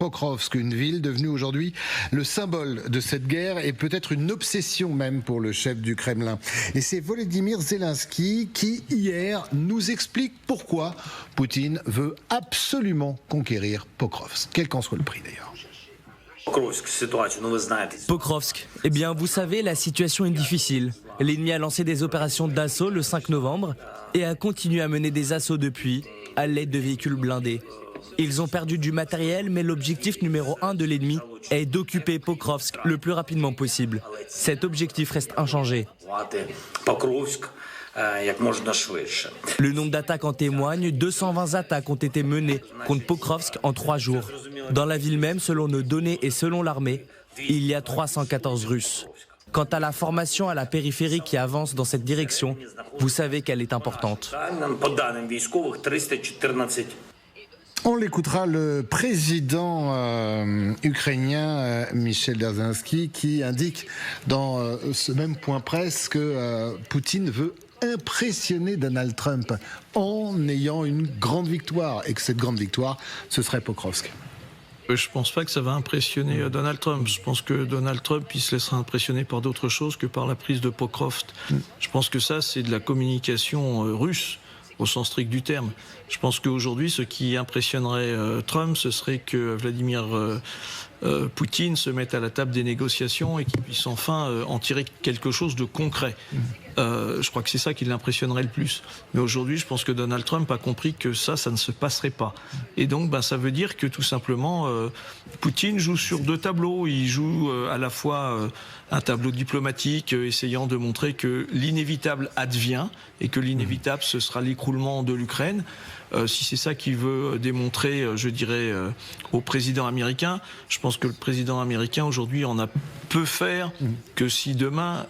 Pokrovsk, une ville devenue aujourd'hui le symbole de cette guerre et peut-être une obsession même pour le chef du Kremlin. Et c'est Volodymyr Zelensky qui, hier, nous explique pourquoi Poutine veut absolument conquérir Pokrovsk, quel qu'en soit le prix d'ailleurs. Pokrovsk, eh bien vous savez, la situation est difficile. L'ennemi a lancé des opérations d'assaut le 5 novembre et a continué à mener des assauts depuis, à l'aide de véhicules blindés. Ils ont perdu du matériel, mais l'objectif numéro 1 de l'ennemi est d'occuper Pokrovsk le plus rapidement possible. Cet objectif reste inchangé. Le nombre d'attaques en témoigne, 220 attaques ont été menées contre Pokrovsk en 3 jours. Dans la ville même, selon nos données et selon l'armée, il y a 314 Russes. Quant à la formation à la périphérie qui avance dans cette direction, vous savez qu'elle est importante. On l'écoutera, le président ukrainien Michel Zelensky qui indique dans ce même point presse que Poutine veut impressionner Donald Trump en ayant une grande victoire et que cette grande victoire, ce serait Pokrovsk. Je ne pense pas que ça va impressionner Donald Trump. Je pense que Donald Trump, il se laissera impressionner par d'autres choses que par la prise de Pokrovsk. Je pense que ça, c'est de la communication russe, au sens strict du terme. Je pense qu'aujourd'hui, ce qui impressionnerait Trump, ce serait que Vladimir Poutine se mette à la table des négociations et qu'il puisse enfin en tirer quelque chose de concret. Je crois que c'est ça qui l'impressionnerait le plus. Mais aujourd'hui, je pense que Donald Trump a compris que ça ne se passerait pas. Et donc, ça veut dire que tout simplement, Poutine joue sur 2 tableaux. Il joue à la fois un tableau diplomatique, essayant de montrer que l'inévitable advient et que l'inévitable, ce sera l'écroulement de l'Ukraine. Si c'est ça qu'il veut démontrer, je dirais, au président américain, je pense que le président américain aujourd'hui en a peu faire que si demain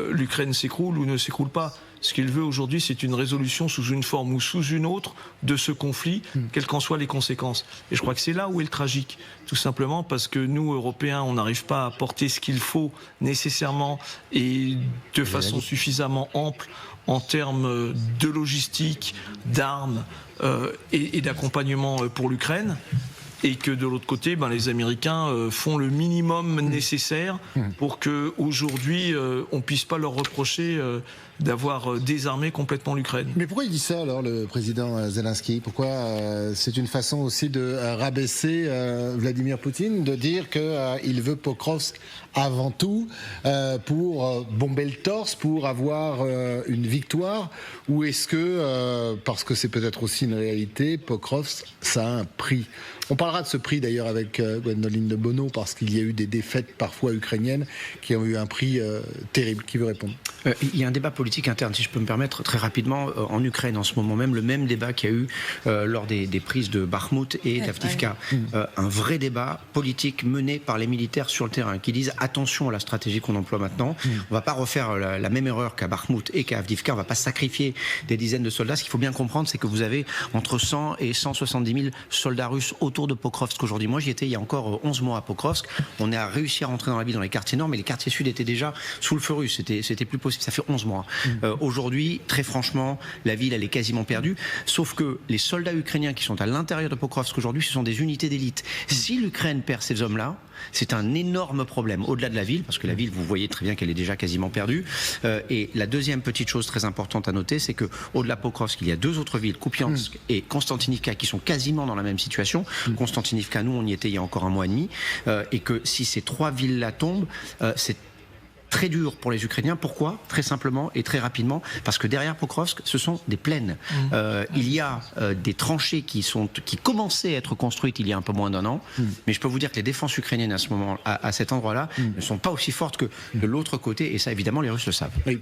l'Ukraine s'écroule ou ne s'écroule pas. Ce qu'il veut aujourd'hui, c'est une résolution sous une forme ou sous une autre de ce conflit, quelles qu'en soient les conséquences. Et je crois que c'est là où est le tragique, tout simplement parce que nous, Européens, on n'arrive pas à porter ce qu'il faut nécessairement et de façon suffisamment ample en termes de logistique, d'armes et d'accompagnement pour l'Ukraine. Et que de l'autre côté, les Américains font le minimum nécessaire pour qu'aujourd'hui, on ne puisse pas leur reprocher d'avoir désarmé complètement l'Ukraine. Mais pourquoi il dit ça alors, le président Zelensky? Pourquoi c'est une façon aussi de rabaisser Vladimir Poutine, de dire qu'il veut Pokrovsk avant tout pour bomber le torse, pour avoir une victoire? Ou est-ce que, parce que c'est peut-être aussi une réalité, Pokrovsk, ça a un prix? On parlera de ce prix d'ailleurs avec Gwendoline de Bono, parce qu'il y a eu des défaites parfois ukrainiennes qui ont eu un prix terrible. Qui veut répondre? Il y a un débat politique interne, si je peux me permettre, très rapidement, en Ukraine en ce moment même, le même débat qu'il y a eu lors des prises de Bakhmout et d'Avdiivka. Un vrai débat politique mené par les militaires sur le terrain, qui disent attention à la stratégie qu'on emploie maintenant, on ne va pas refaire la même erreur qu'à Bakhmout et qu'à Avdiivka, on ne va pas sacrifier des dizaines de soldats. Ce qu'il faut bien comprendre, c'est que vous avez entre 100 et 170 000 soldats russes autour de Pokrovsk aujourd'hui. Moi, j'y étais il y a encore 11 mois à Pokrovsk. On a réussi à rentrer dans la ville, dans les quartiers nord, mais les quartiers sud étaient déjà sous le feu russe. C'était plus possible. Ça fait 11 mois. Aujourd'hui, très franchement, la ville, elle est quasiment perdue. Sauf que les soldats ukrainiens qui sont à l'intérieur de Pokrovsk aujourd'hui, ce sont des unités d'élite. Si l'Ukraine perd ces hommes-là, c'est un énorme problème au-delà de la ville, parce que la ville, vous voyez très bien qu'elle est déjà quasiment perdue. Et la deuxième petite chose très importante à noter, c'est que au-delà de Pokrovsk, il y a 2 autres villes, Kupiansk et Konstantinivka, qui sont quasiment dans la même situation. Konstantinivka, nous, on y était il y a encore 1 mois et demi, et que si ces 3 villes-là tombent, c'est très dur pour les Ukrainiens. Pourquoi? Très simplement et très rapidement, parce que derrière Pokrovsk, ce sont des plaines. Il y a des tranchées qui commençaient à être construites il y a un peu moins d'1 an, mais je peux vous dire que les défenses ukrainiennes à ce moment, à cet endroit-là, ne sont pas aussi fortes que de l'autre côté, et ça évidemment les Russes le savent. Oui.